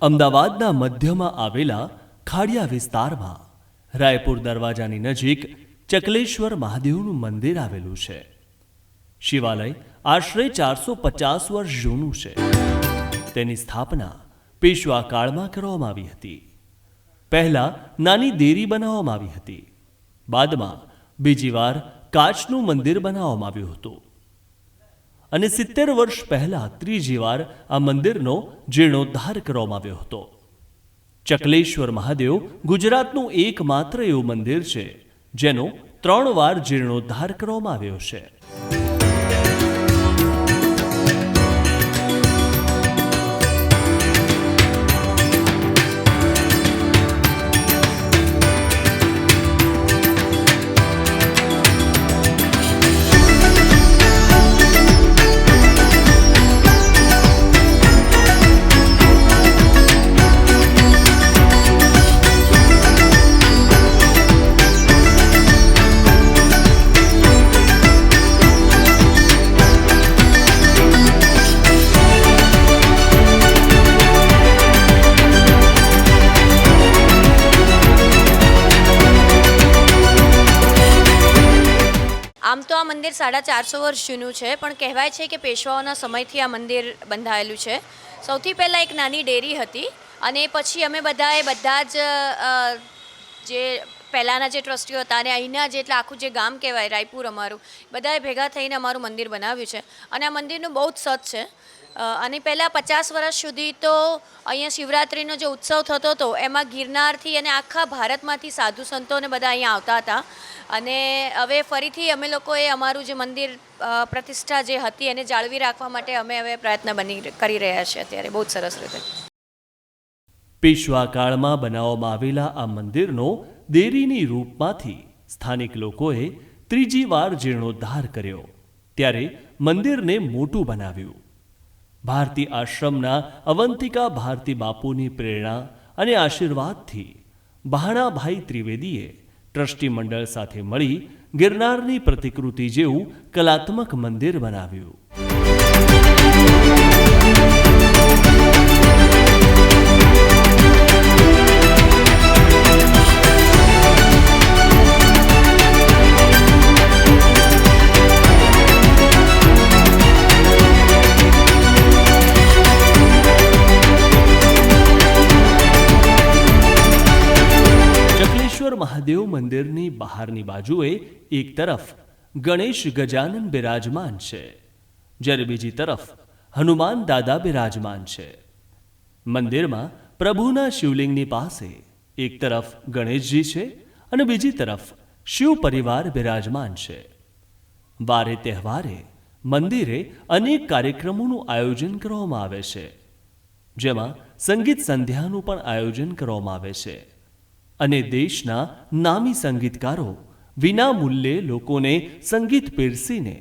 અમદાવાદના મધ્યમાં આવેલા ખાડિયા વિસ્તારમાં રાયપુર દરવાજાની નજીક ચકલેશ્વર મહાદેવનું મંદિર આવેલું છે. શિવાલય આશરે 450 વર્ષ જૂનું છે. તેની સ્થાપના પેશવા કાળમાં કરવામાં આવી હતી. પહેલા નાની દેરી બનાવવામાં આવી હતી. બાદમાં બીજી વાર કાચનું મંદિર બનાવવામાં આવ્યું હતું અને 70 વર્ષ પહેલા ત્રીજી વાર આ મંદિરનો જીર્ણોદ્ધાર કરવામાં આવ્યો હતો. ચકલેશ્વર મહાદેવ ગુજરાતનું એકમાત્ર એવું મંદિર છે જેનો 3 વાર જીર્ણોદ્ધાર કરવામાં આવ્યો છે. આમ તો આ મંદિર 450 વર્ષ જૂનું છે, પણ કહેવાય છે કે પેશવાઓના સમયથી આ મંદિર બંધાયેલું છે. સૌથી પહેલાં એક નાની ડેરી હતી અને પછી અમે બધા જ જે પહેલાંના જે ટ્રસ્ટીઓ હતા અને અહીંના જે એટલે આખું જે ગામ કહેવાય રાયપુર અમારું, બધાએ ભેગા થઈને અમારું મંદિર બનાવ્યું છે. અને આ મંદિરનું બહુ જ સત છે. અને પહેલાં 50 વર્ષ સુધી તો અહીંયા શિવરાત્રિનો જે ઉત્સવ થતો હતો એમાં ગિરનારથી અને આખા ભારતમાંથી સાધુ સંતોને બધા અહીંયા આવતા હતા. અને હવે ફરીથી અમે લોકોએ અમારું જે મંદિર પ્રતિષ્ઠા જે હતી એને જાળવી રાખવા માટે અમે હવે પ્રયત્ન કરી રહ્યા છીએ અત્યારે બહુ જ સરસ રીતે. પેશવા કાળમાં બનાવવામાં આવેલા આ મંદિરનો દેરીની રૂપમાંથી સ્થાનિક લોકોએ ત્રીજી વાર જીર્ણોદ્ધાર કર્યો ત્યારે મંદિરને મોટું બનાવ્યું. ભારતી આશ્રમના અવંતિકા ભારતી બાપુની પ્રેરણા અને આશીર્વાદથી ભાણાભાઈ ત્રિવેદીએ ટ્રસ્ટી મંડળ સાથે મળી ગિરનારની પ્રતિકૃતિ જેવું કલાત્મક મંદિર બનાવ્યું. મહાદેવ મંદિરની બહારની બાજુએ એક તરફ ગણેશ ગજાનન બિરાજમાન છે, જ્યારે બીજી તરફ હનુમાન દાદા બિરાજમાન છે. મંદિરમાં પ્રભુના શિવલિંગની પાસે એક તરફ ગણેશજી છે અને બીજી તરફ શિવ પરિવાર બિરાજમાન છે. વારે તહેવારે મંદિરે અનેક કાર્યક્રમોનું આયોજન કરવામાં આવે છે, જેમાં સંગીત સંધ્યાનું પણ આયોજન કરવામાં આવે છે અને દેશના નામી સંગીતકારો વિના મૂલ્યે લોકોને સંગીત પીરસીને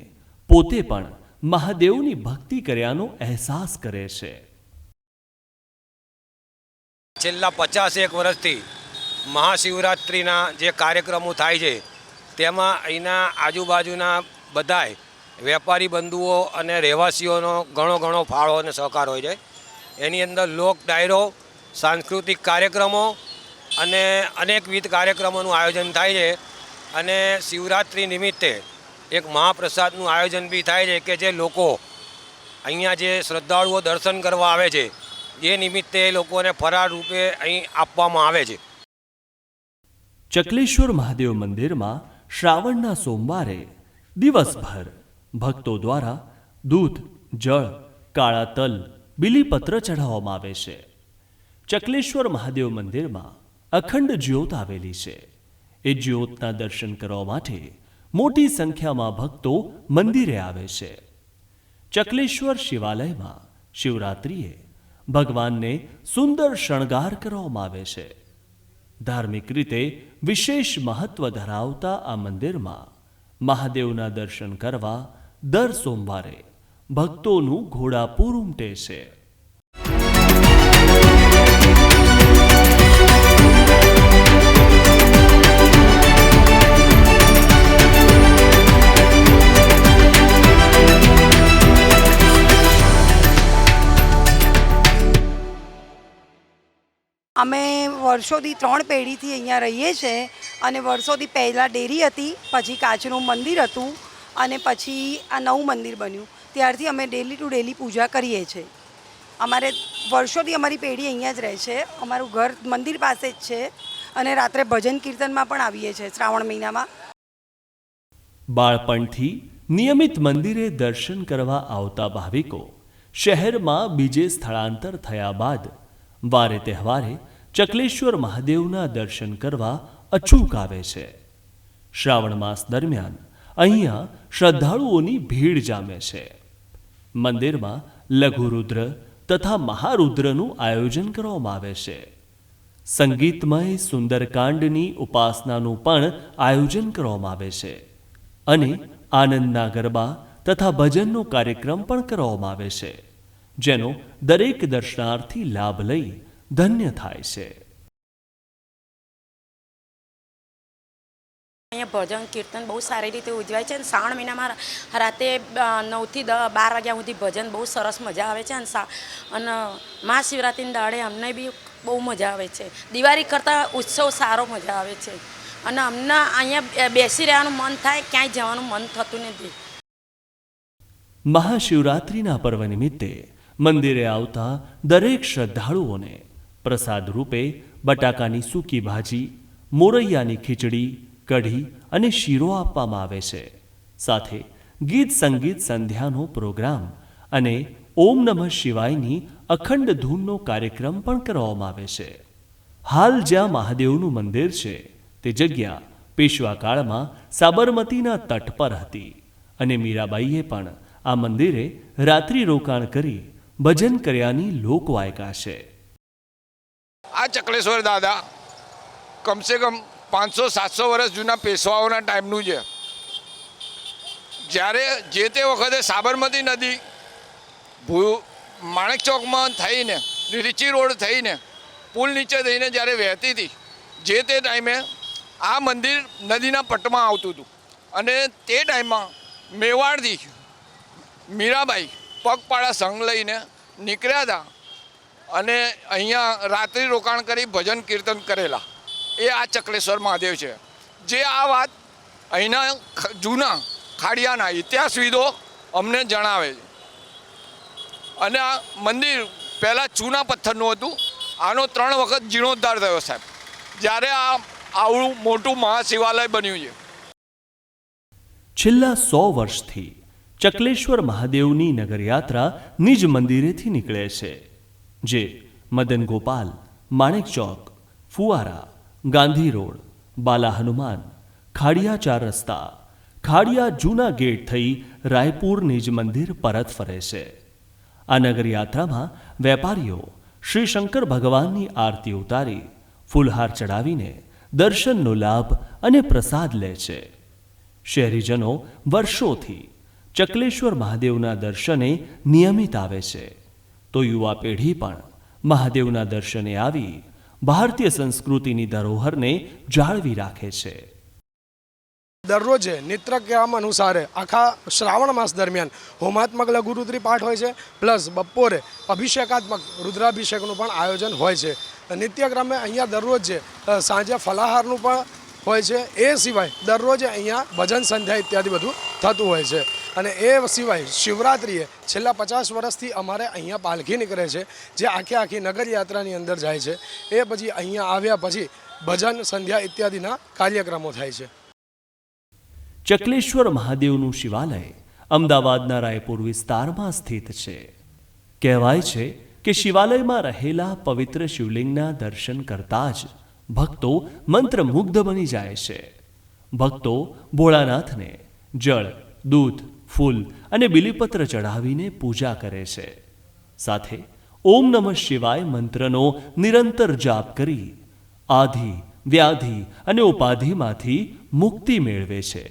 પોતે પણ મહાદેવની ભક્તિ કર્યાનો અહેસાસ કરે છે. છેલ્લા 51 વર્ષથી મહાશિવરાત્રિના જે કાર્યક્રમો થાય છે તેમાં અહીંના આજુબાજુના બધાય વેપારી બંધુઓ અને રહેવાસીઓનો ઘણો ફાળો અને સહકાર હોય છે. એની અંદર લોક ડાયરો, સાંસ્કૃતિક કાર્યક્રમો અને અનેકવિધ કાર્યક્રમોનું આયોજન થાય છે. અને શિવરાત્રિ નિમિત્તે એક મહાપ્રસાદનું આયોજન બી થાય છે કે જે લોકો અહીંયા જે શ્રદ્ધાળુઓ દર્શન કરવા આવે છે એ નિમિત્તે લોકોને ફરાળ રૂપે અહીં આપવામાં આવે છે. ચકલેશ્વર મહાદેવ મંદિરમાં શ્રાવણના સોમવારે દિવસભર ભક્તો દ્વારા દૂધ, જળ, કાળા તલ, બીલીપત્ર ચઢાવવામાં આવે છે. ચકલેશ્વર મહાદેવ મંદિરમાં અખંડ જ્યોત આવેલી છે. એ જ્યોતના દર્શન કરવા માટે મોટી સંખ્યામાં ભક્તો મંદિરે આવે છે. ચકલેશ્વર શિવાલયમાં શિવરાત્રિએ ભગવાનને સુંદર શણગાર કરવામાં આવે છે. ધાર્મિક રીતે વિશેષ મહત્વ ધરાવતા આ મંદિરમાં મહાદેવના દર્શન કરવા દર સોમવારે ભક્તોનું ઘોડાપૂર ઉમટે છે. અમે વર્ષોથી 3 પેઢીથી અહીંયા રહીએ છીએ અને વર્ષોથી પહેલાં ડેરી હતી, પછી કાચનું મંદિર હતું અને પછી આ નવું મંદિર બન્યું. ત્યારથી અમે ડેલી ટુ ડેલી પૂજા કરીએ છીએ. અમારે વર્ષોથી અમારી પેઢી અહીંયા જ રહે છે. અમારું ઘર મંદિર પાસે જ છે અને રાત્રે ભજન કીર્તનમાં પણ આવીએ છીએ શ્રાવણ મહિનામાં. બાળપણથી નિયમિત મંદિરે દર્શન કરવા આવતા ભાવિકો શહેરમાં બીજે સ્થળાંતર થયા બાદ વારે તહેવારે ચકલેશ્વર મહાદેવના દર્શન કરવા અચૂક આવે છે. શ્રાવણ માસ દરમિયાન અહીંયા શ્રદ્ધાળુઓની ભીડ જામે છે. મંદિરમાં લઘુરુદ્ર તથા મહારુદ્રનું આયોજન કરવામાં આવે છે. સંગીતમય સુંદરકાંડની ઉપાસનાનું પણ આયોજન કરવામાં આવે છે અને આનંદના ગરબા તથા ભજનનો કાર્યક્રમ પણ કરવામાં આવે છે, જેનો દરેક દર્શનાર્થી લાભ લઈ ધન્ય થાય છે. અહીંયા ભજન કીર્તન બહુ સારી રીતે ઉજવાય છે અને શ્રાવણ મહિનામાં રાતે 9 થી 12 વાગ્યા સુધી ભજન બહુ સરસ મજા આવે છે અને મહાશિવરાત્રિના દાડે અમને બી બહુ મજા આવે છે. દિવાળી કરતાં ઉત્સવ સારો મજા આવે છે અને અમને અહીંયા બેસી રહેવાનું મન થાય, ક્યાંય જવાનું મન થતું નથી. મહાશિવરાત્રિના પર્વ નિમિત્તે મંદિરે આવતા દરેક શ્રદ્ધાળુઓને પ્રસાદ રૂપે બટાકાની સૂકી ભાજી, મોરૈયાની ખીચડી, કઢી અને શીરો આપવામાં આવે છે. સાથે ગીત સંગીત સંધ્યાનો પ્રોગ્રામ અને ઓમ નમઃ શિવાયની અખંડ ધૂનનો કાર્યક્રમ પણ કરવામાં આવે છે. હાલ જ્યાં મહાદેવનું મંદિર છે તે જગ્યા પેશવા કાળમાં સાબરમતીના તટ પર હતી અને મીરાબાઈએ પણ આ મંદિરે રાત્રિ રોકાણ કરી ભજન કર્યાની લોકવાયકા છે. આ ચકલેશ્વર દાદા કમસે કમ 500-700 વર્ષ જૂના પેશવાઓના ટાઈમનું છે. જ્યારે જે તે વખતે સાબરમતી નદી માણેક ચોકમાં થઈને રીચી રોડ થઈને પુલ નીચે થઈને જ્યારે વહેતી હતી, જે તે ટાઈમે આ મંદિર નદીના પટમાં આવતું હતું અને તે ટાઈમમાં મેવાડથી મીરાબાઈ પગપાળા સંઘ લઈને નીકળ્યા હતા અને અહીંયા રાત્રિ રોકાણ કરી ભજન કીર્તન કરેલા. એ આ ચકલેશ્વર મહાદેવ છે. જે આ વાત અહીંના જૂના ખાડિયાના ઇતિહાસવિદો અમને જણાવે છે. અને આ મંદિર પહેલાં ચૂના પથ્થરનું હતું. આનો 3 વખત જીર્ણોદ્ધાર થયો સાહેબ, જ્યારે આ આવડું મોટું મહાશિવાલય બન્યું છે. છેલ્લા 100 વર્ષથી ચકલેશ્વર મહાદેવની નગરયાત્રા નિજ મંદિરેથી નીકળે છે, જે મદન ગોપાલ, માણેક ચોક, ફુવારા, ગાંધી રોડ, બાલા હનુમાન, ખાડિયા 4 રસ્તા, ખાડિયા જૂના ગેટ થઈ રાયપુર નિજ મંદિર પરત ફરે છે. આ નગરયાત્રામાં વેપારીઓ શ્રી શંકર ભગવાનની આરતી ઉતારી ફૂલહાર ચડાવીને દર્શનનો લાભ અને પ્રસાદ લે છે. શહેરીજનો વર્ષોથી ચકલેશ્વર મહાદેવના દર્શને નિયમિત આવે છે, તો યુવા પેઢી પણ મહાદેવના દર્શને આવી ભારતીય સંસ્કૃતિની ધરોહરને જાળવી રાખે છે. દરરોજે નિત્યક્રમ અનુસારે આખા શ્રાવણ માસ દરમિયાન હોમાત્મક લઘુરુદ્રી પાઠ હોય છે, પ્લસ બપોરે અભિષેકાત્મક રુદ્રાભિષેકનું પણ આયોજન હોય છે. નિત્યક્રમે અહીંયા દરરોજ સાંજે ફલાહારનું પણ હોય છે. એ સિવાય દરરોજ અહીંયા ભજન સંધ્યા ઇત્યાદિ બધું થતું હોય છે. અને એ સિવાય શિવરાત્રિએ છેલ્લા 50 વર્ષથી અમારે અહીંયા પાલખી નીકળે છે, જે આખી નગરયાત્રાની અંદર જાય છે. એ પછી અહીંયા આવ્યા પછી ભજન સંધ્યા ઇત્યાદિના કાર્યક્રમો થાય છે. ચકલેશ્વર મહાદેવનું શિવાલય અમદાવાદના રાયપુર વિસ્તારમાં સ્થિત છે. કહેવાય છે કે શિવાલયમાં રહેલા પવિત્ર શિવલિંગના દર્શન કરતા જ ભક્તો મંત્રમુગ્ધ બની જાય છે. ભક્તો ભોળાનાથને જળ, દૂધ, ફૂલ અને બિલીપત્ર ચઢાવીને પૂજા કરે છે. સાથે ઓમ નમઃ શિવાય મંત્રનો નિરંતર જાપ કરી આધિ, વ્યાધિ અને ઉપાધિમાંથી મુક્તિ મેળવે છે.